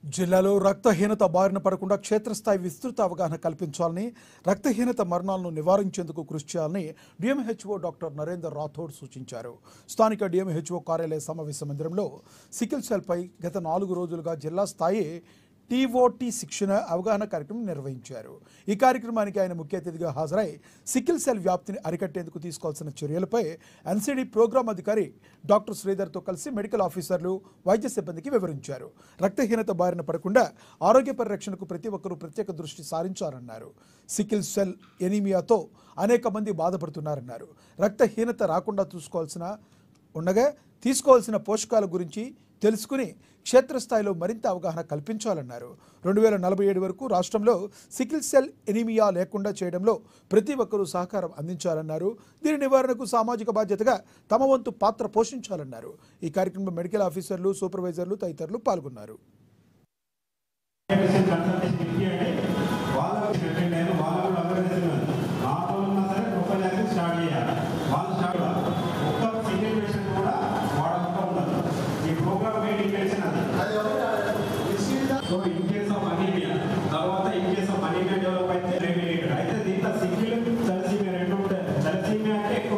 జిల్లాలో రక్తహీనత బారిన పడకుండా క్షేత్రస్థాయి విస్తృత అవగాహన కల్పించాలని, రక్తహీనత మరణాలను నివారించేందుకు కృషి చేయాలని డిఎంహెచ్ఓ డాక్టర్ నరేందర్ రాథోడ్ సూచించారు. స్థానిక డిఎంహెచ్ఓ కార్యాలయ సమావేశ మందిరంలో సికిల్ సెల్పై గత 4 రోజులుగా జిల్లా స్థాయి టీఓటీ శిక్షణ అవగాహన కార్యక్రమం నిర్వహించారు. ఈ కార్యక్రమానికి ఆయన ముఖ్య అతిథిగా హాజరై సికిల్ సెల్ వ్యాప్తిని అరికట్టేందుకు తీసుకోవాల్సిన చర్యలపై ఎన్సీడీ ప్రోగ్రాం అధికారి డాక్టర్ శ్రీధర్తో కలిసి మెడికల్ ఆఫీసర్లు, వైద్య సిబ్బందికి వివరించారు. రక్తహీనత బారిన పడకుండా ఆరోగ్య పరిరక్షణకు ప్రతి ఒక్కరూ ప్రత్యేక దృష్టి సారించారన్నారు. సికిల్ సెల్ ఎనీమియాతో అనేక మంది బాధపడుతున్నారన్నారు. రక్తహీనత రాకుండా తీసుకోవాల్సిన పోషకాల గురించి తెలుసుకుని క్షేత్రస్థాయిలో మరింత అవగాహన కల్పించాలన్నారు. 2047 వరకు రాష్ట్రంలో సికిల్ సెల్ ఎనీమియా లేకుండా చేయడంలో ప్రతి ఒక్కరూ సహకారం అందించాలన్నారు. దీని నివారణకు సామాజిక బాధ్యతగా తమ వంతు పాత్ర పోషించాలన్నారు. ఈ కార్యక్రమంలో మెడికల్ ఆఫీసర్లు, సూపర్వైజర్లు తదితరులు పాల్గొన్నారు. So in case of anemia, in case of anemia develop అయితే దీంట్లో సికిల్, తలసీమియా రెండు ఉంటాయి. తలసీమియా అంటే ఎక్కువ